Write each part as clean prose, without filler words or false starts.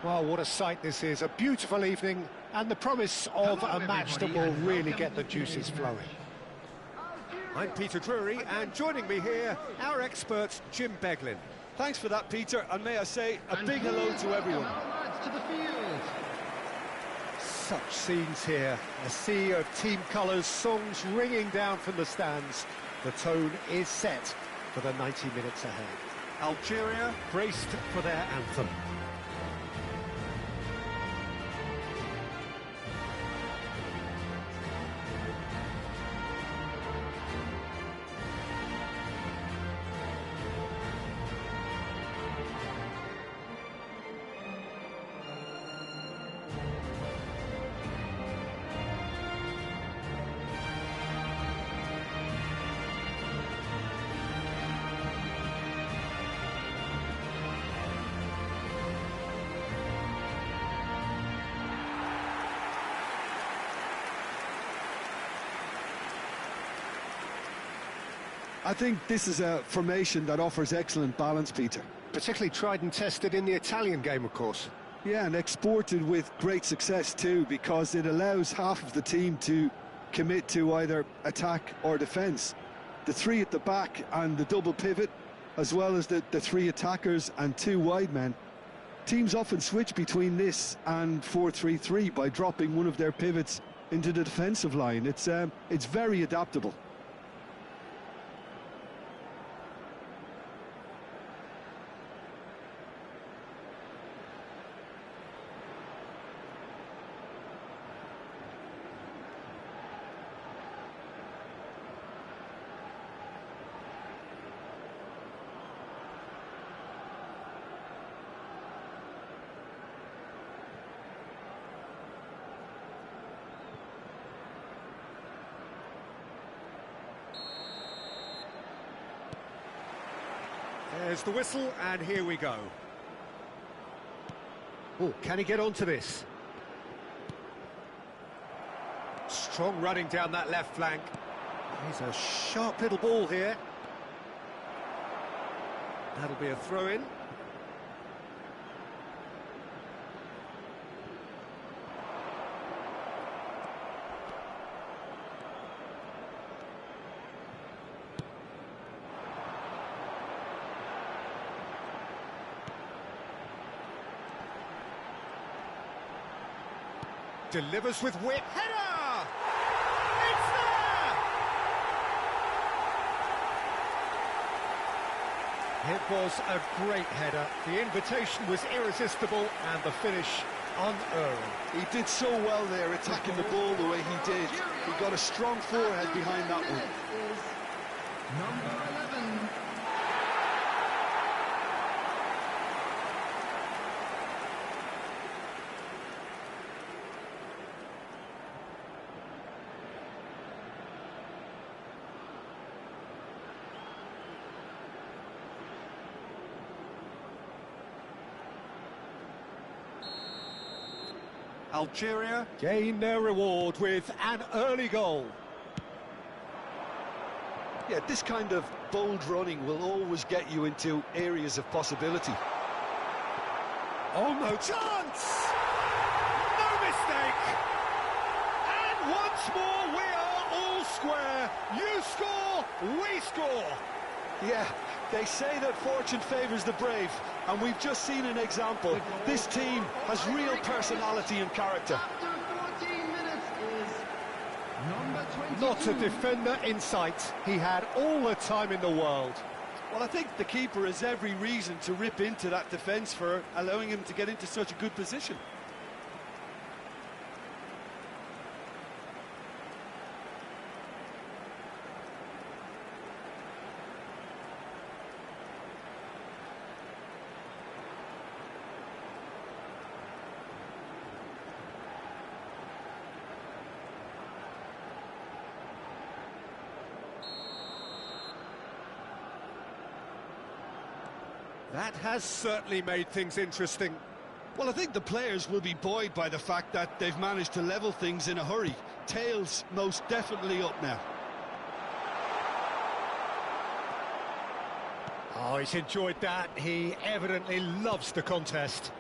Well, what a sight this is. A beautiful evening and the promise of a match that will really get the juices flowing. I'm Peter Drury, and joining me here, our expert, Jim Beglin. Thanks for that, Peter, and may I say a big hello to everyone. Such scenes here. A sea of team colours, songs ringing down from the stands. The tone is set for the 90 minutes ahead. Algeria braced for their anthem. I think this is a formation that offers excellent balance, Peter. Particularly tried and tested in the Italian game, of course. Yeah, and exported with great success too, because it allows half of the team to commit to either attack or defence. The three at the back and the double pivot, as well as the three attackers and two wide men. Teams often switch between this and 4-3-3 by dropping one of their pivots into the defensive line. It's very adaptable. There's the whistle, and here we go. Oh, can he get onto this? Strong running down that left flank. He's a sharp little ball here. That'll be a throw-in. Delivers with whip. Header! It's there! It was a great header. The invitation was irresistible and the finish unerring. He did so well there, attacking the ball the way he did. He got a strong forehead behind that one. Number 11. Algeria gain their reward with an early goal. Yeah, this kind of bold running will always get you into areas of possibility. Oh, no chance! No mistake! And once more we are all square. You score, we score. Yeah, they say that fortune favours the brave, and we've just seen an example. This team has real personality and character. After 14 minutes is number 22. Not a defender in sight. He had all the time in the world. Well, I think the keeper has every reason to rip into that defence for allowing him to get into such a good position. That has certainly made things interesting. Well, I think the players will be buoyed by the fact that they've managed to level things in a hurry. Tails most definitely up now. Oh, he's enjoyed that. He evidently loves the contest.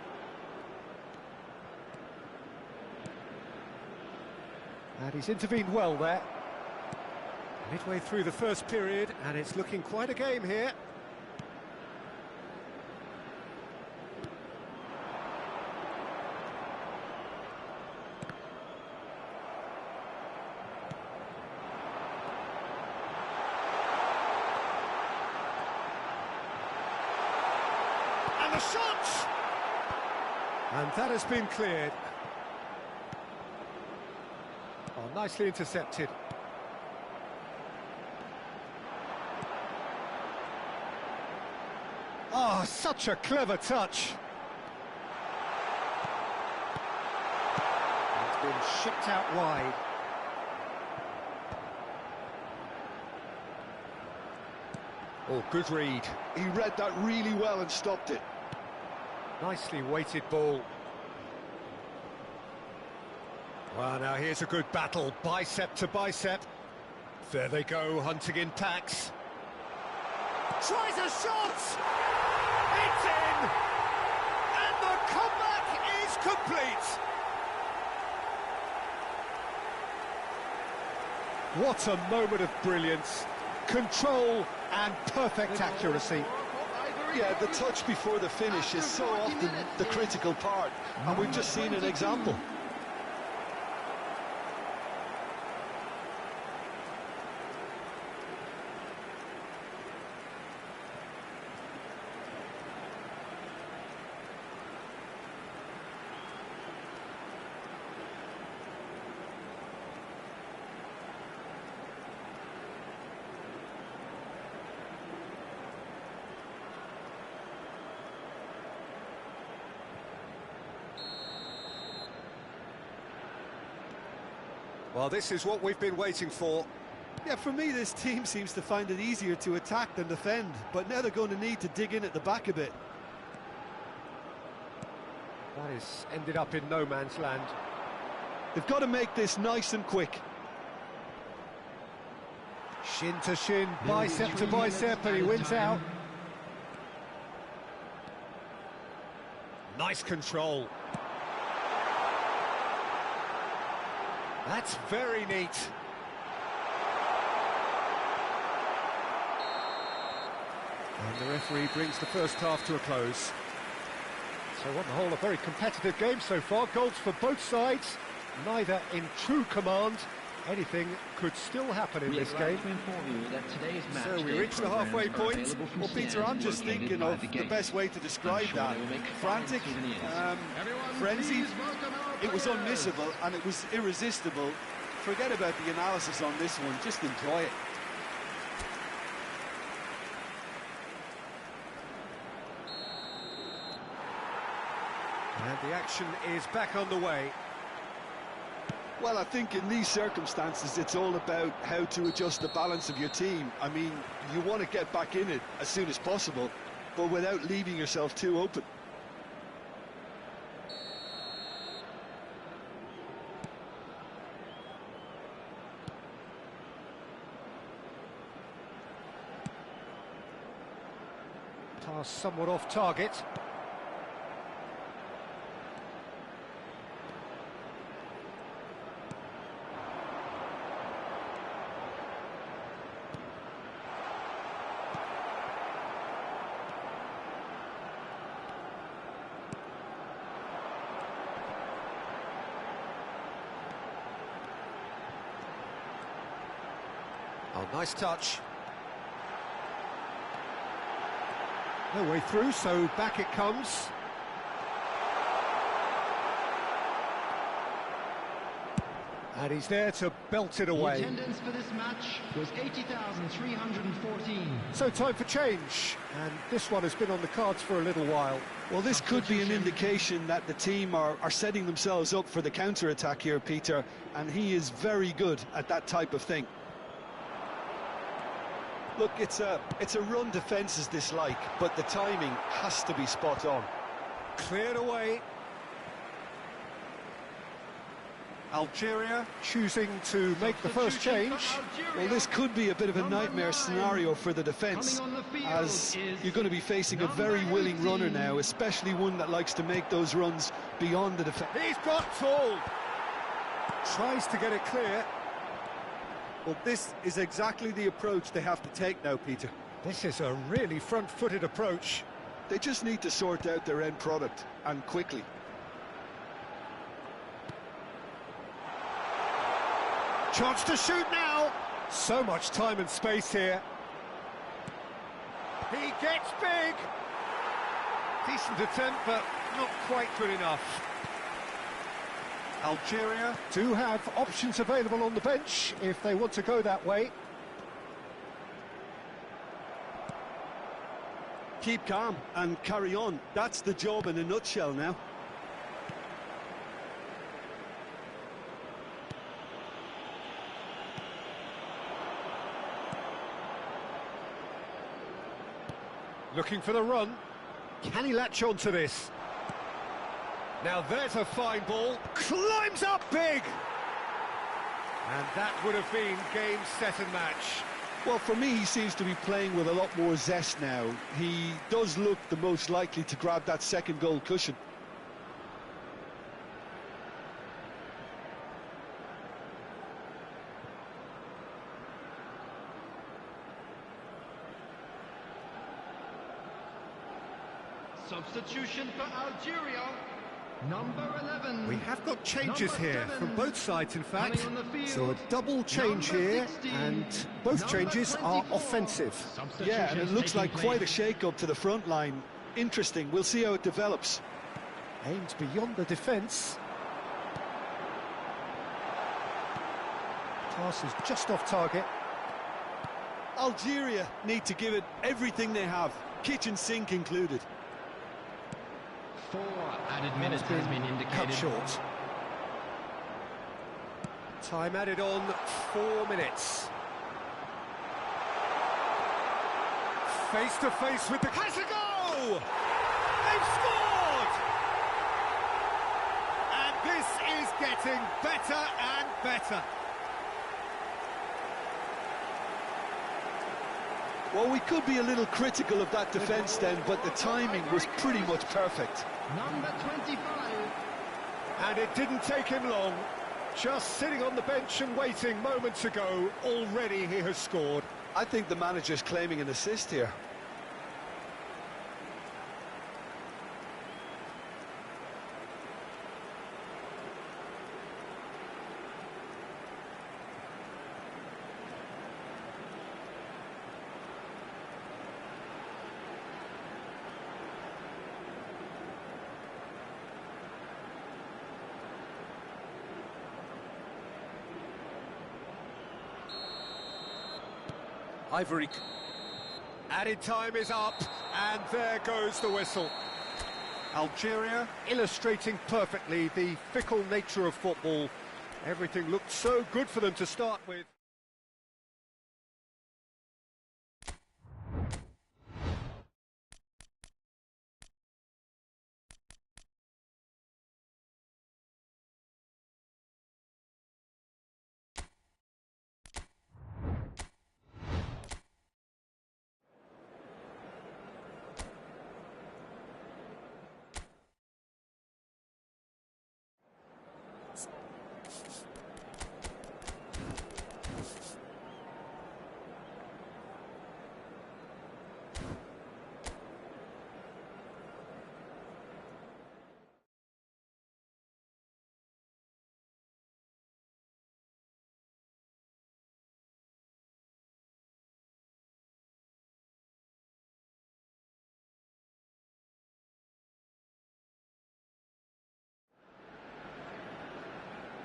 And he's intervened well there. Midway through the first period, and it's looking quite a game here. And the shot! And that has been cleared. Oh, nicely intercepted. Oh, such a clever touch. It's been shipped out wide. Oh, good read. He read that really well and stopped it. Nicely weighted ball. Well, now here's a good battle, bicep to bicep. There they go, hunting in packs. Tries a shot! It's in! And the comeback is complete! What a moment of brilliance, control and perfect accuracy. Yeah, the touch before the finish is so often the critical part, and we've just seen an example. Well, this is what we've been waiting for. Yeah, for me, this team seems to find it easier to attack than defend, but now they're going to need to dig in at the back a bit. That has ended up in no man's land. They've got to make this nice and quick. Shin to shin, bicep to bicep, and he wins out. Nice control. That's very neat. And the referee brings the first half to a close. So on the whole, a very competitive game so far. Goals for both sides, neither in true command. Anything could still happen in this game. So we reach the halfway point. Well, Peter, I'm just thinking of the best way to describe that. Frantic, frenzied. It was unmissable and it was irresistible. Forget about the analysis on this one, just enjoy it. And the action is back on the way. Well, I think in these circumstances, it's all about how to adjust the balance of your team. I mean, you want to get back in it as soon as possible, but without leaving yourself too open. Pass somewhat off target. Oh, nice touch. No way through, so back it comes. And he's there to belt it away. The attendance for this match was 80,314. So time for change, and this one has been on the cards for a little while. Well, this could be an indication that the team are setting themselves up for the counter-attack here, Peter, and he is very good at that type of thing. Look, it's a run defence is dislike, but the timing has to be spot on. Cleared away. Algeria choosing to make the first change. Well, this could be a bit of a nightmare scenario for the defence, as you're going to be facing a very willing runner now, especially one that likes to make those runs beyond the defence. He's got full. Tries to get it clear. Well, this is exactly the approach they have to take now, Peter. This is a really front-footed approach. They just need to sort out their end product, and quickly. Chance to shoot now. So much time and space here. He gets big. Decent attempt, but not quite good enough. Algeria Do have options available on the bench if they want to go that way. keep calm and carry on. That's the job in a nutshell now. Looking for the run. Can he latch on to this? Now there's a fine ball. Climbs up big! And that would have been game, set and match. Well, for me, he seems to be playing with a lot more zest now. He does look the most likely to grab that second goal cushion. Substitution for Algeria, number 11. We have got changes Number here 7. from both sides, in fact. Coming on the field, So a double change number here, 16, and both number changes are 24. offensive. Yeah, and it looks Substitutions like taking quite a place. shake-up to the front line. Interesting. We'll see how it develops. Aims beyond the defence. Pass is just off target. Algeria need to give it everything they have, kitchen sink included. 4 added minutes has been Cut indicated. short. Time added on, 4 minutes. Face to face with the... Has a goal! They've scored! And this is getting better and better. Well, we could be a little critical of that defence then, but the timing was pretty much perfect. Number 25. And it didn't take him long. Just sitting on the bench and waiting moments ago, already he has scored. I think the manager's claiming an assist here. Ivory. Added time is up, and there goes the whistle. Algeria, Illustrating perfectly the fickle nature of football. Everything looked so good for them to start with.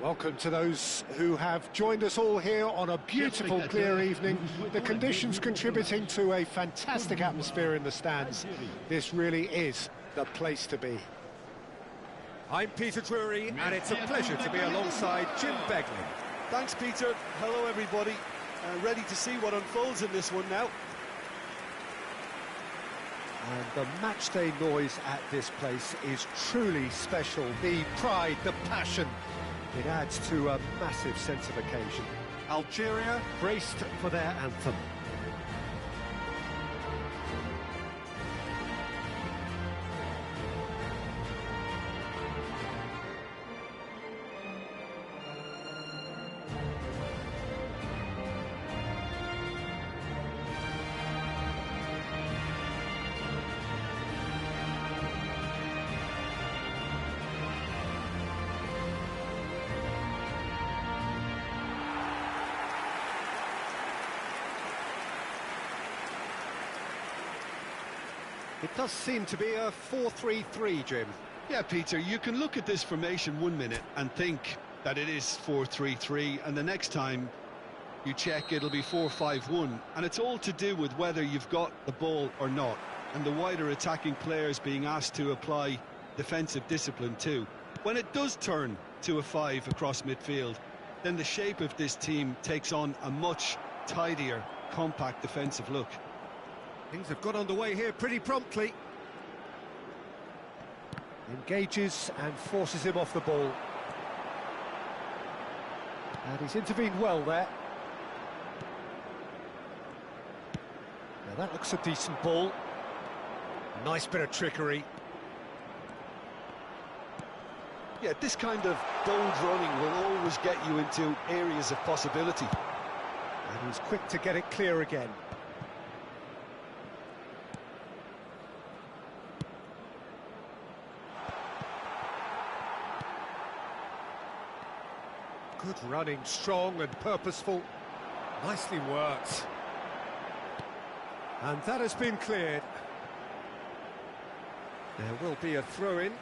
Welcome to those who have joined us all here on a beautiful, clear evening. The conditions contributing to a fantastic atmosphere in the stands. This really is the place to be. I'm Peter Drury, and it's a pleasure to be alongside Jim Beglin. thanks Peter. Hello everybody. Ready to see what unfolds in this one now. And the matchday noise at this place is truly special. The pride, the passion. It adds to a massive sense of occasion. Algeria, Braced for their anthem. It does seem to be a 4-3-3, Jim. Yeah, Peter, you can look at this formation 1 minute and think that it is 4-3-3, and the next time you check it'll be 4-5-1, and it's all to do with whether you've got the ball or not, and the wider attacking players being asked to apply defensive discipline too. When it does turn to a 5 across midfield, then the shape of this team takes on a much tidier, compact defensive look. Things have got underway here pretty promptly. Engages and forces him off the ball. And he's intervened well there. Now that looks a decent ball. Nice bit of trickery. Yeah, this kind of bold running will always get you into areas of possibility. And he's quick to get it clear again. Good running, strong and purposeful. Nicely worked. And that has been cleared. There will be a throw-in.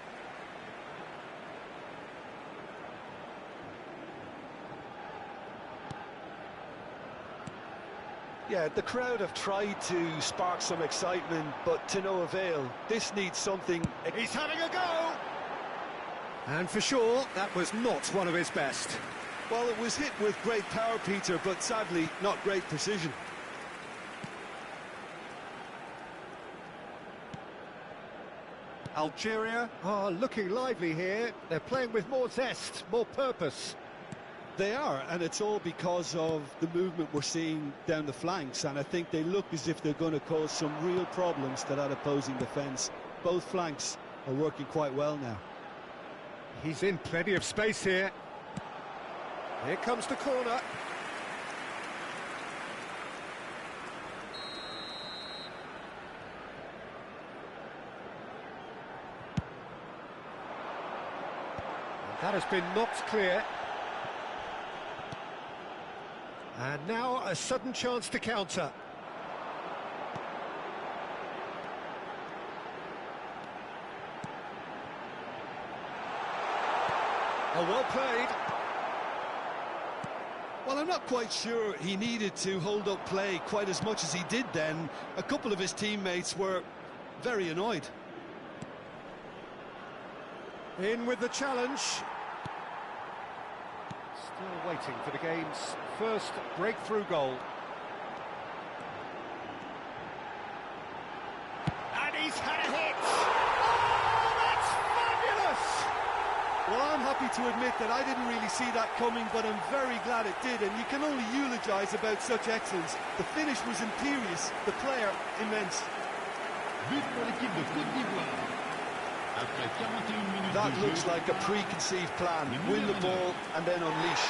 Yeah, the crowd have tried to spark some excitement, but to no avail. This needs something... He's having a go! And for sure, that was not one of his best. Well, it was hit with great power, Peter, but sadly, not great precision. Algeria are looking lively here. They're playing with more zest, more purpose. They are, and it's all because of the movement we're seeing down the flanks, and I think they look as if they're going to cause some real problems to that opposing defence. Both flanks are working quite well now. He's in plenty of space here. Here comes the corner. And that has been knocked clear. And now a sudden chance to counter. Oh, well played. Well, I'm not quite sure he needed to hold up play quite as much as he did then. A couple of his teammates were very annoyed. In with the challenge. Still waiting for the game's first breakthrough goal. And he's had a hit! Oh, that's fabulous! Well, I'm happy to admit that I didn't really see that coming, but I'm very glad it did, and you can only eulogise about such excellence. The finish was imperious, the player immense. But pour l'équipe de Côte d'Ivoire. Après 41 minutes That de looks jeu, like a preconceived plan. Win the ball and then unleash.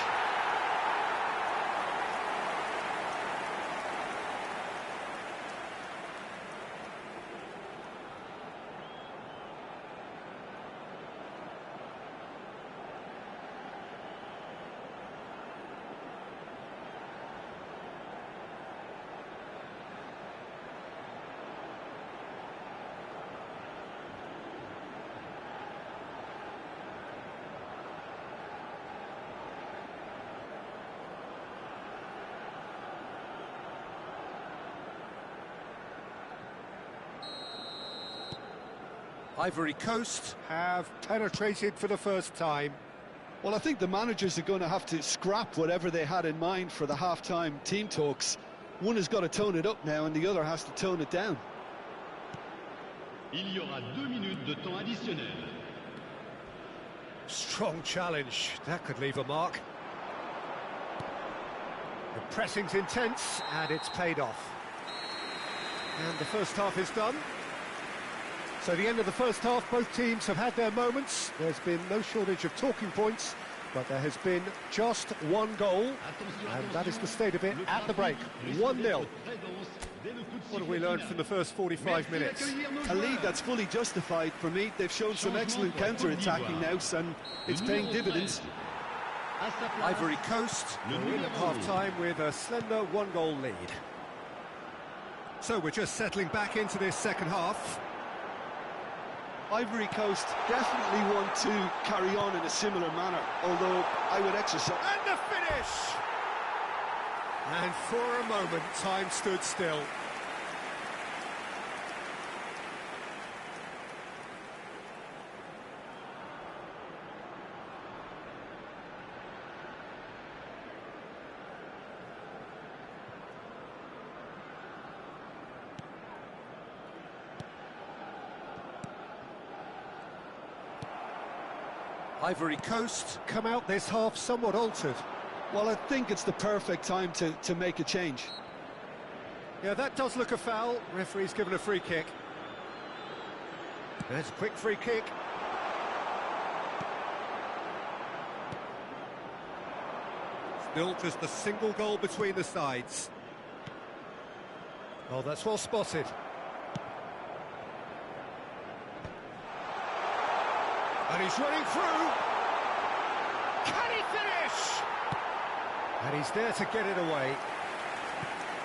Ivory Coast have penetrated for the first time. Well, I think the managers are going to have to scrap whatever they had in mind for the half-time team talks. One has got to tone it up now and the other has to tone it down. il y aura 2 minutes de temps additionnel. Strong challenge. That could leave a mark. The pressing's intense and it's paid off. And the first half is done. So the end of the first half, both teams have had their moments. There's been no shortage of talking points, but there has been just one goal, and that is the state of it at the break. 1-0. What have we learned from the first 45 minutes? A lead that's fully justified for me. They've shown some excellent counter-attacking now, and it's paying dividends. Ivory Coast are in at half-time with a slender 1-goal lead. So we're just settling back into this second half. Ivory Coast definitely want to carry on in a similar manner, although I would exercise... And the finish! And for a moment, time stood still. Ivory Coast come out this half somewhat altered. Well, I think it's the perfect time to make a change. Yeah, that does look a foul. Referee's given a free kick. There's a quick free kick. Still just a single goal between the sides. Oh, that's well spotted. And he's running through. Can he finish? And he's there to get it away.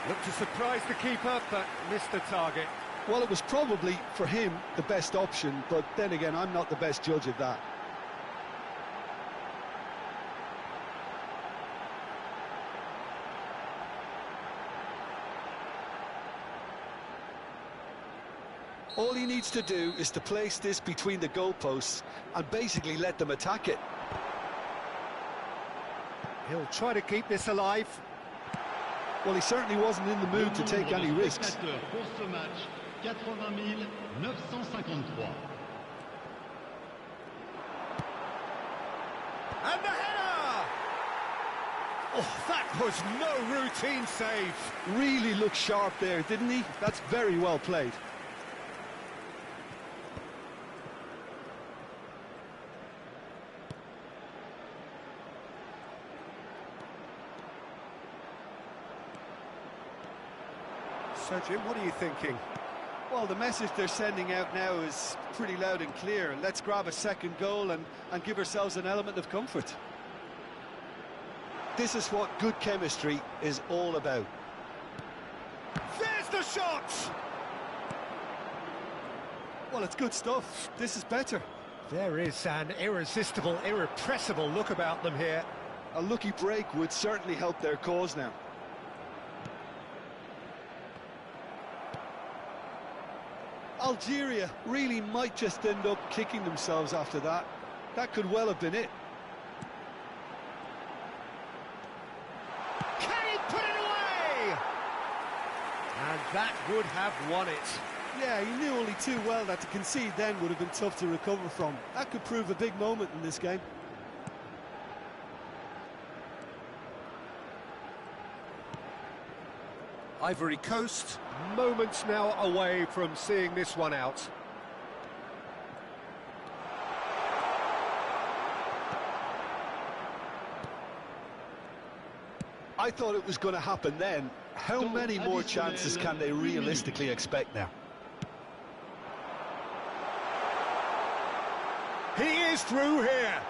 Looked to surprise the keeper, but missed the target. Well, it was probably, for him, the best option, but then again, I'm not the best judge of that. All he needs to do is to place this between the goalposts and basically let them attack it. He'll try to keep this alive. Well, he certainly wasn't in the mood to take any risks. Pour ce match, 80,953. And the header! Oh, that was no routine save. Really looked sharp there, didn't he? That's very well played. So, Jim, what are you thinking? Well, the message they're sending out now is pretty loud and clear. Let's grab a second goal and give ourselves an element of comfort. This is what good chemistry is all about. There's the shot! Well, it's good stuff. This is better. There is an irresistible, irrepressible look about them here. A lucky break would certainly help their cause now. Algeria really might just end up kicking themselves after that. That could well have been it. Can he put it away? And that would have won it. Yeah, he knew only too well that to concede then would have been tough to recover from. That could prove a big moment in this game. Ivory Coast, moments now away from seeing this one out. I thought it was going to happen then. How many more chances can they realistically expect now? He is through here.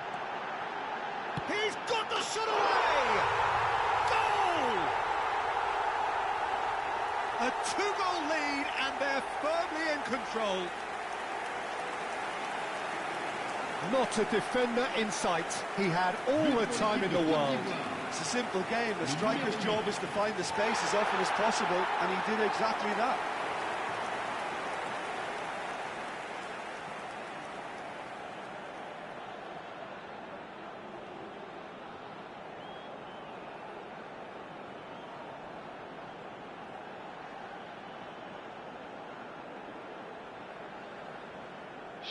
He's got the shot away. Goal! A two-goal lead, and they're firmly in control. Not a defender in sight. He had all the time in the world. It's a simple game. The striker's job is to find the space as often as possible, and he did exactly that.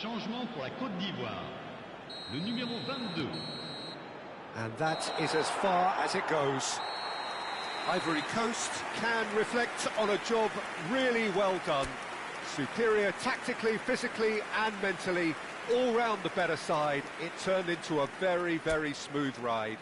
Changement pour la Côte d'Ivoire. Le numéro 22. And that is as far as it goes. Ivory Coast can reflect on a job really well done. Superior tactically, physically and mentally, all round the better side. It turned into a very, very smooth ride.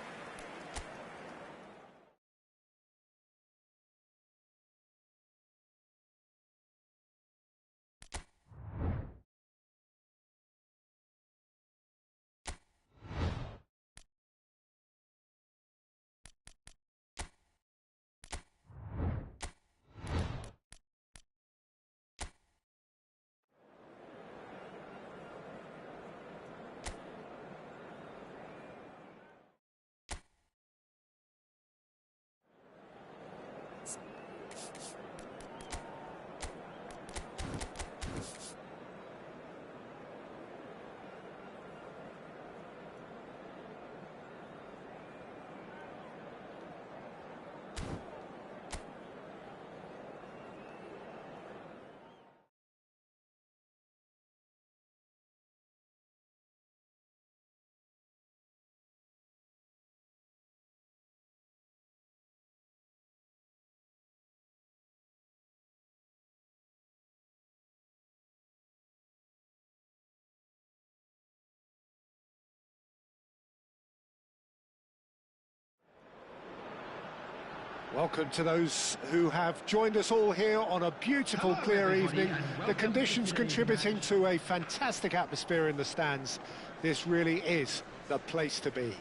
Welcome to those who have joined us all here on a beautiful, clear evening. The conditions contributing to a fantastic atmosphere in the stands. This really is the place to be.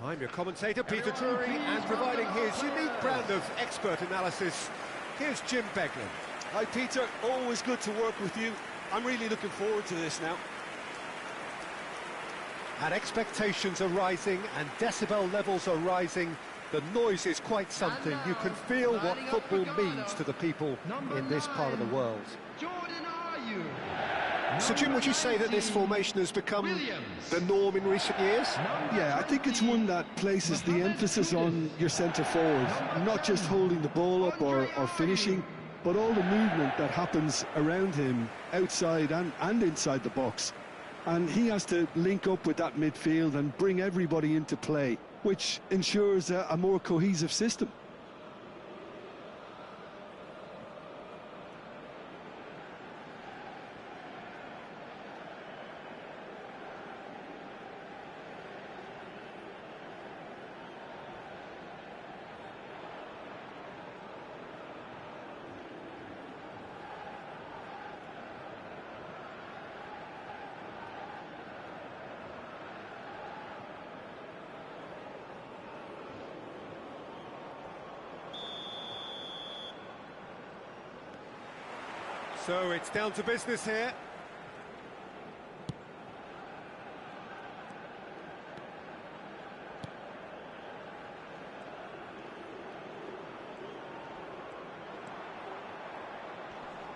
I'm your commentator, Peter Drury, and providing his unique brand of expert analysis, here's Jim Beglin. Hi Peter, always good to work with you. I'm really looking forward to this now. And expectations are rising and decibel levels are rising. The noise is quite something. You can feel what football means to the people in this part of the world. So, Jim, would you say that this formation has become the norm in recent years? Yeah, I think it's one that places the emphasis on your centre forward, not just holding the ball up or finishing, but all the movement that happens around him, outside and inside the box. And he has to link up with that midfield and bring everybody into play, which ensures a more cohesive system. So it's down to business here.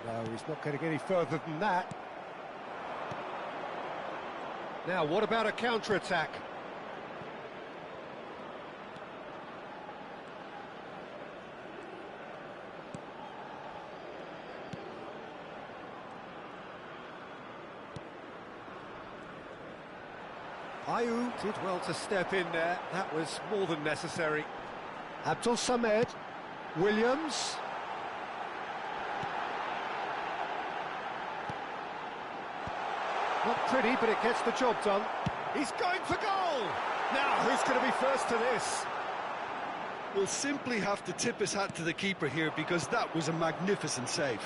No, he's not getting any further than that. Now, what about a counter-attack? Ayew did well to step in there. That was more than necessary. Abdul Samed, Williams. Not pretty, but it gets the job done. He's going for goal! Now, who's going to be first to this? We'll simply have to tip his hat to the keeper here because that was a magnificent save.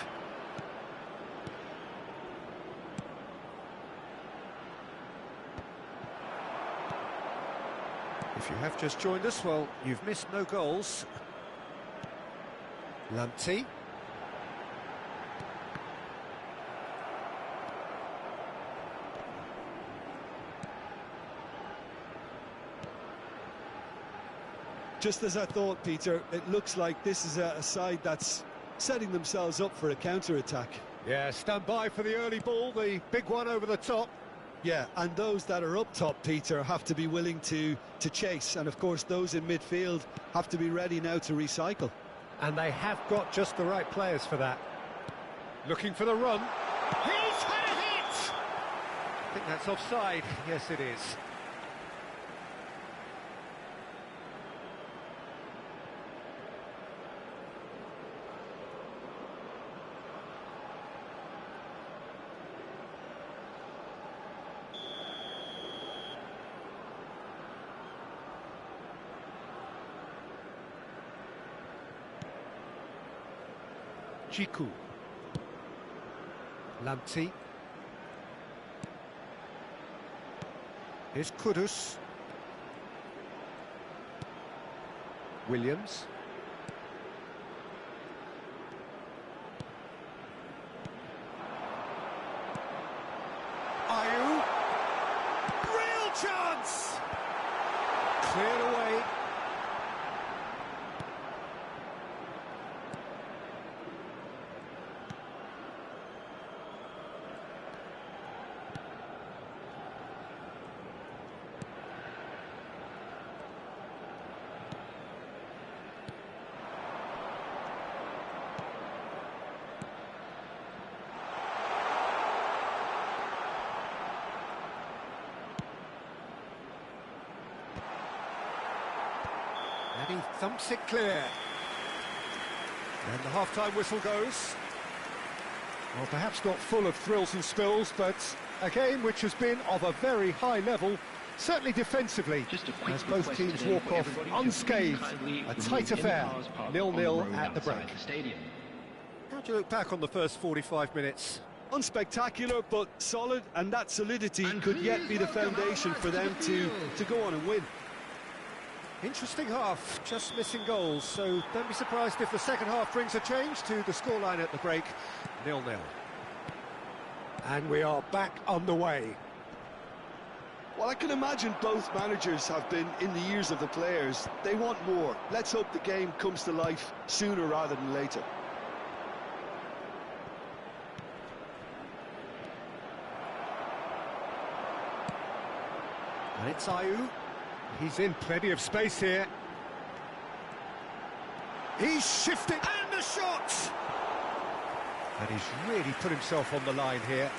If you have just joined us, well, you've missed no goals. Lamptey. Just as I thought, Peter, it looks like this is a side that's setting themselves up for a counter-attack. Yeah, stand by for the early ball, the big one over the top. Yeah, and those that are up top, Peter, have to be willing to chase. And, of course, those in midfield have to be ready now to recycle. And they have got just the right players for that. Looking for the run. He's had a hit! I think that's offside. Yes, it is. Jiku. Lamptey. Here's Kudus. Williams. Ayew. Real chance! Cleared away. And he thumps it clear. And the half-time whistle goes. Well, perhaps not full of thrills and spills, but a game which has been of a very high level Certainly defensively, Just a quick as both request teams today walk for off everybody to unscathed. kindly A remove tight any affair, cars parked 0-0 on the road at the break. outside the stadium. How do you look back on the first 45 minutes? Unspectacular, but solid, and that solidity And could yet please be the welcome foundation our for them lads to the to field. go on and win. Interesting half, just missing goals, so don't be surprised if the second half brings a change to the scoreline at the break, 0-0. And we are back underway. Well, I can imagine both managers have been in the ears of the players. They want more. Let's hope the game comes to life sooner rather than later. And it's Ayew. He's in plenty of space here. He's shifting. And the shot! And he's really put himself on the line here.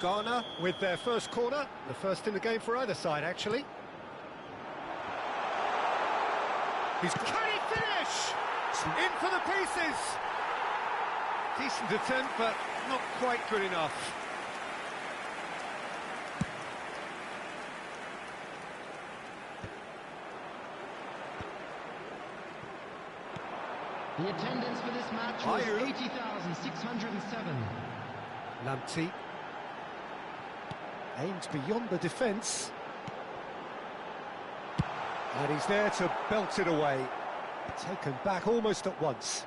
Ghana with their first corner, the first in the game for either side, actually. Can he finish? In for the pieces! Decent attempt, but not quite good enough. The attendance for this match was Ayew. 80,607. Lamptey aims beyond the defence. And he's there to belt it away. Taken back almost at once.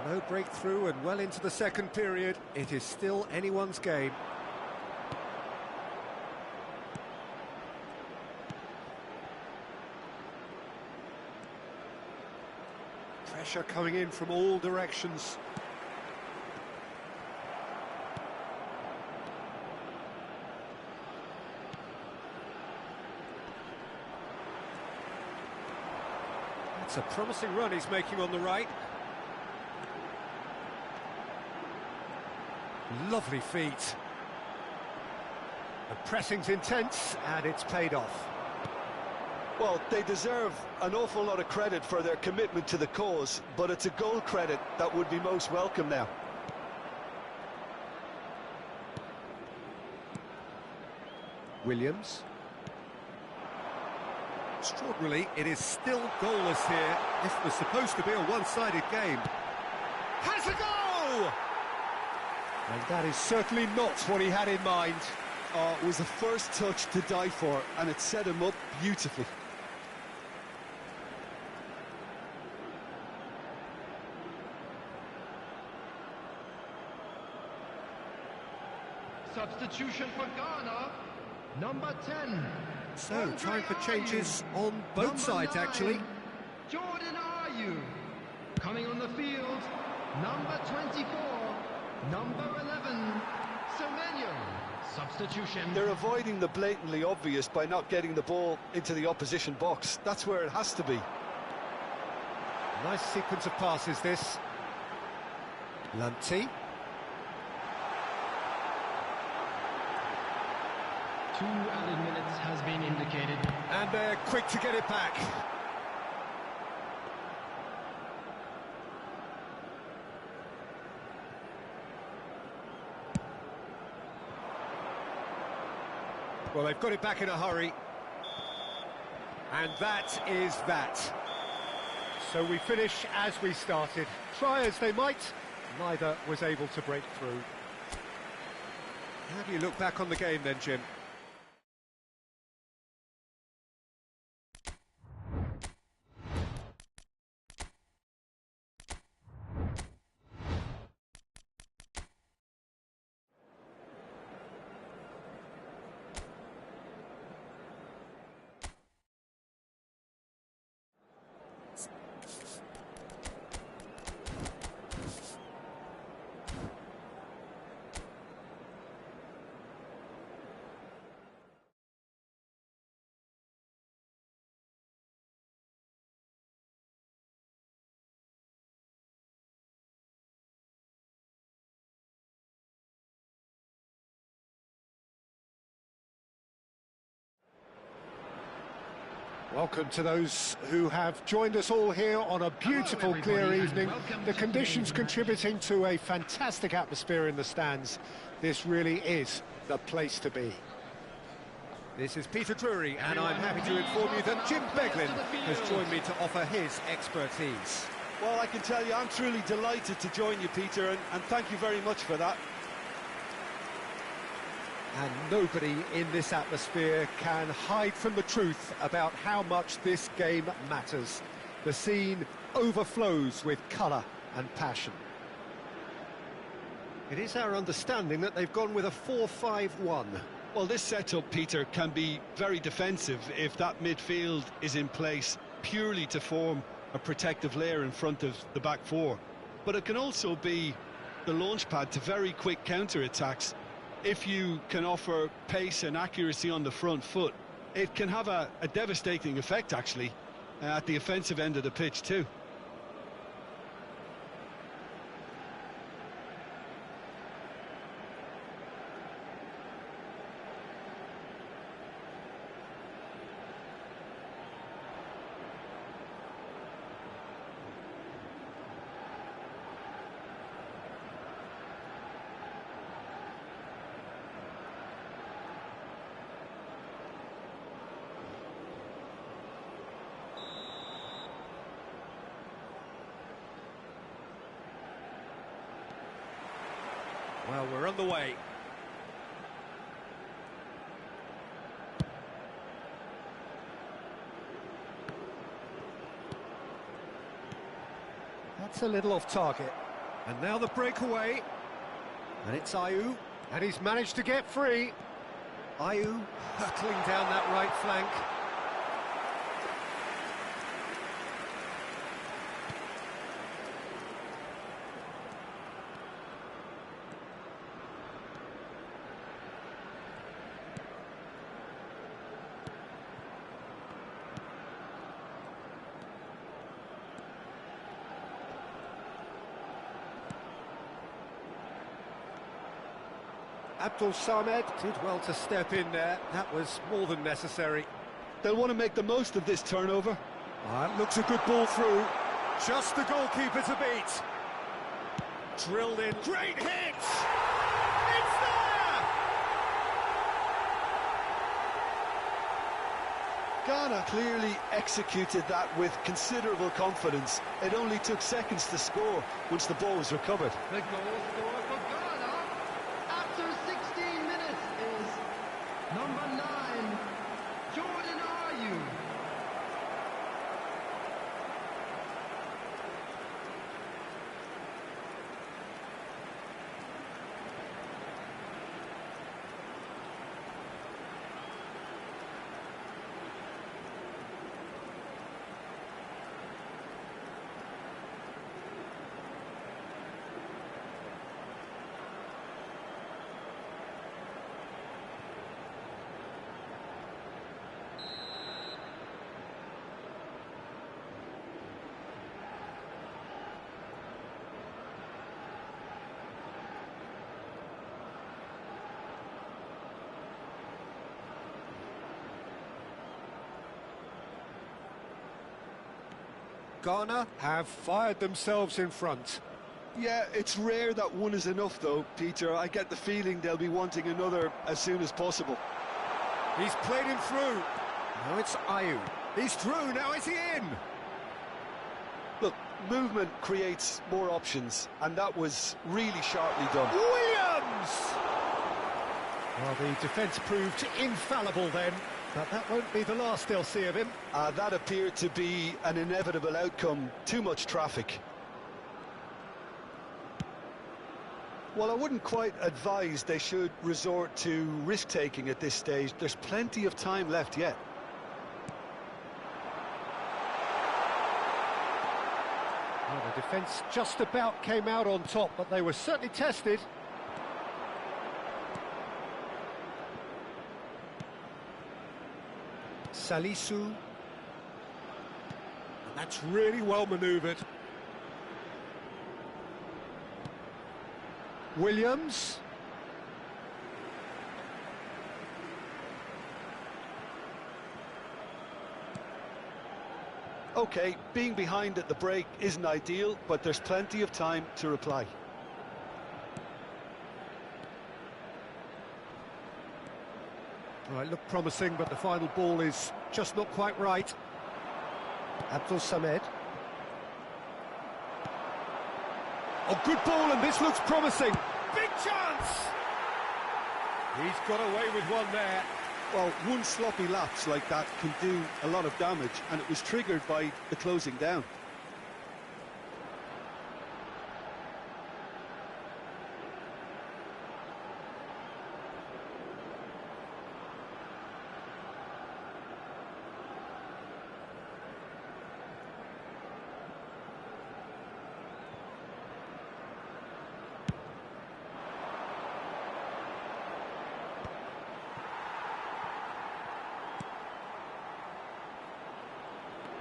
No breakthrough and well into the second period. It is still anyone's game. Pressure coming in from all directions. It's a promising run he's making on the right. Lovely feet. The pressing's intense, and it's paid off. Well, they deserve an awful lot of credit for their commitment to the cause, but it's a goal credit that would be most welcome now. Williams. Extraordinarily, it is still goalless here. This was supposed to be a one-sided game. Has a goal! And that is certainly not what he had in mind. Oh, it was the first touch to die for, and it set him up beautifully. Substitution for Ghana, number 10. So, time for changes on both Number sides, 9, actually. Jordan Ayew. Coming on the field, number 24, number 11, Semenyo. Substitution. They're avoiding the blatantly obvious by not getting the ball into the opposition box. That's where it has to be. Nice sequence of passes, this. Lamptey. 2 added minutes has been indicated. And they're quick to get it back. Well, they've got it back in a hurry. And that is that. So we finish as we started. Try as they might, neither was able to break through. How do you look back on the game then, Jim? Welcome to those who have joined us all here on a beautiful, clear evening. The conditions contributing to a fantastic atmosphere in the stands. This really is the place to be. This is Peter Drury, and I'm happy to inform you that Jim Beglin has joined me to offer his expertise. Well, I can tell you, I'm truly delighted to join you, Peter, and thank you very much for that. And nobody in this atmosphere can hide from the truth about how much this game matters. The scene overflows with colour and passion. It is our understanding that they've gone with a 4-5-1. Well, this setup, Peter, can be very defensive if that midfield is in place purely to form a protective layer in front of the back four. But it can also be the launchpad to very quick counter-attacks. If you can offer pace and accuracy on the front foot, it can have a devastating effect, actually, at the offensive end of the pitch too. Well, we're on the way. That's a little off target. And now the breakaway. And it's Ayew. And he's managed to get free. Ayew hurtling down that right flank. Abdul Samed Did well to step in there. That was more than necessary. They'll want to make the most of this turnover. That looks a good ball through. Just the goalkeeper to beat. Drilled in. Great hit! It's there! Ghana clearly executed that with considerable confidence. It only took seconds to score once the ball was recovered. The goal scorer for Ghana after 16 minutes is number 9, Jordan Ayew. Ghana have fired themselves in front. Yeah, it's rare that one is enough though, Peter. I get the feeling they'll be wanting another as soon as possible. He's played him through. Now it's Ayew. He's through, now is he in? Look, movement creates more options, and that was really sharply done. Williams! Well, the defence proved infallible then, but that won't be the last they'll see of him. That appeared to be an inevitable outcome. Too much traffic. Well, I wouldn't quite advise they should resort to risk-taking at this stage. There's plenty of time left yet. Well, the defence just about came out on top, but they were certainly tested. Salisu. And that's really well manoeuvred. Williams. OK, being behind at the break isn't ideal, but there's plenty of time to reply. Right, look promising, but the final ball is just not quite right. Abdul Samed. Oh, good ball, and this looks promising. Big chance! He's got away with one there. Well, one sloppy lapse like that can do a lot of damage, and it was triggered by the closing down.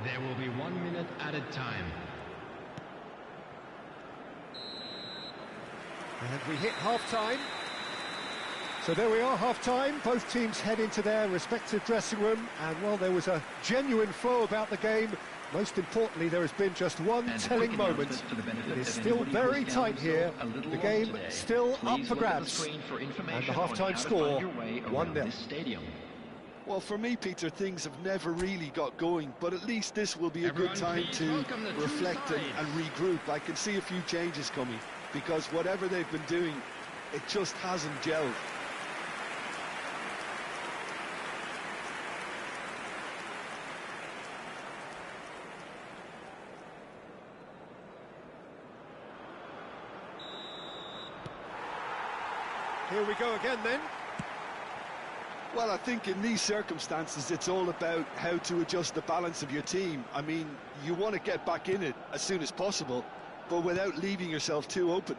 There will be 1 minute added time. And we hit half-time. So there we are, half-time. Both teams head into their respective dressing room. And while there was a genuine flow about the game, most importantly, there has been just one telling moment. It is still very tight here. The game still up for grabs. And the half-time score, 1-0. Well, for me, Peter, things have never really got going, but at least this will be a good time to reflect and regroup. I can see a few changes coming, because whatever they've been doing, it just hasn't gelled. Here we go again then. Well, I think in these circumstances, it's all about how to adjust the balance of your team. I mean, you want to get back in it as soon as possible, but without leaving yourself too open.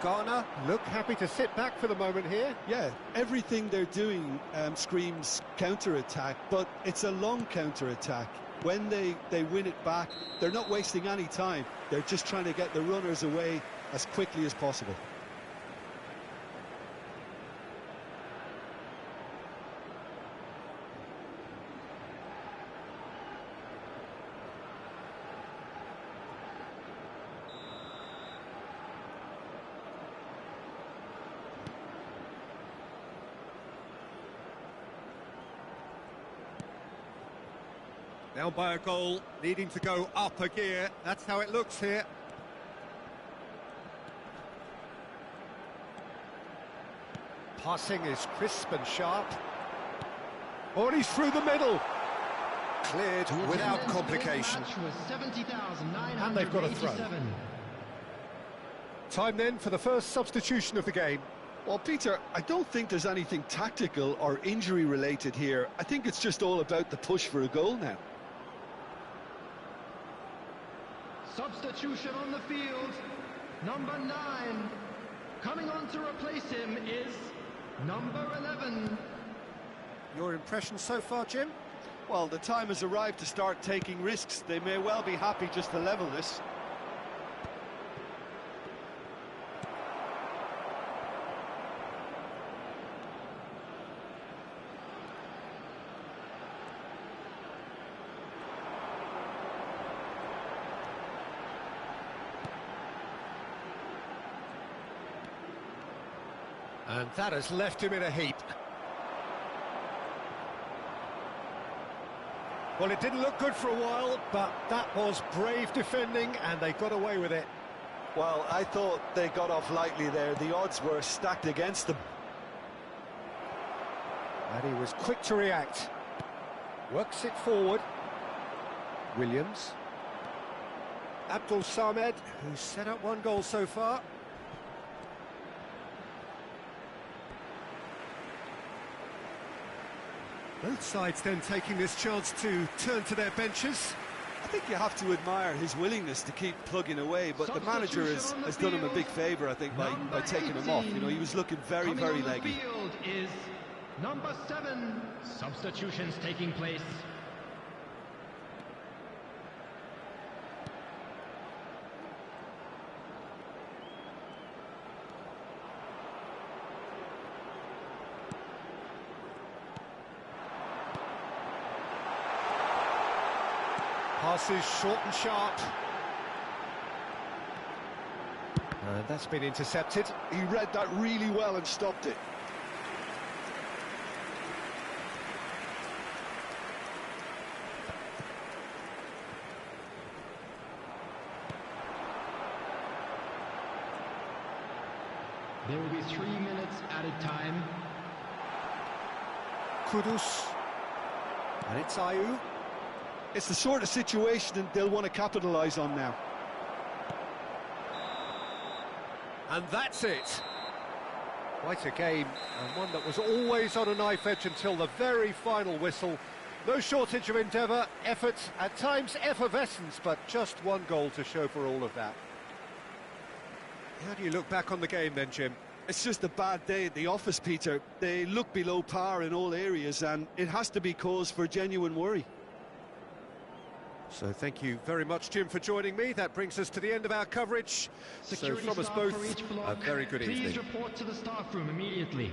Ghana look happy to sit back for the moment here. Yeah, everything they're doing screams counter-attack, but it's a long counter-attack. When they win it back, they're not wasting any time. They're just trying to get the runners away as quickly as possible. Down by a goal, needing to go up a gear. That's how it looks here. Passing is crisp and sharp. Oh, and he's through the middle. Cleared without complication. And they've got a throw. Time then for the first substitution of the game. Well, Peter, I don't think there's anything tactical or injury related here. I think it's just all about the push for a goal now. Substitution on the field, number 9. Coming on to replace him is number 11. Your impression so far, Jim? Well, the time has arrived to start taking risks. They may well be happy just to level this. And that has left him in a heap. Well, it didn't look good for a while, but that was brave defending, and they got away with it. Well, I thought they got off lightly there. The odds were stacked against them. And he was quick to react. Works it forward. Williams. Abdul Samed, who's set up one goal so far. Both sides then taking this chance to turn to their benches. I think you have to admire his willingness to keep plugging away, but the manager has done him a big favour, I think, by taking him off. You know, he was looking very, very leggy. Field is number 7. Substitutions taking place. Passes short and sharp. And that's been intercepted. He read that really well and stopped it. There will be 3 minutes added time. Kudus. And it's Ayew. It's the sort of situation that they'll want to capitalise on now. And that's it. Quite a game, and one that was always on a knife edge until the very final whistle. No shortage of endeavour, effort, at times effervescence, but just one goal to show for all of that. How do you look back on the game then, Jim? It's just a bad day at the office, Peter. They look below par in all areas, and it has to be cause for genuine worry. So thank you very much, Jim, for joining me. That brings us to the end of our coverage. Security so from us staff for both, each block, a very good please evening. report to the staff room immediately.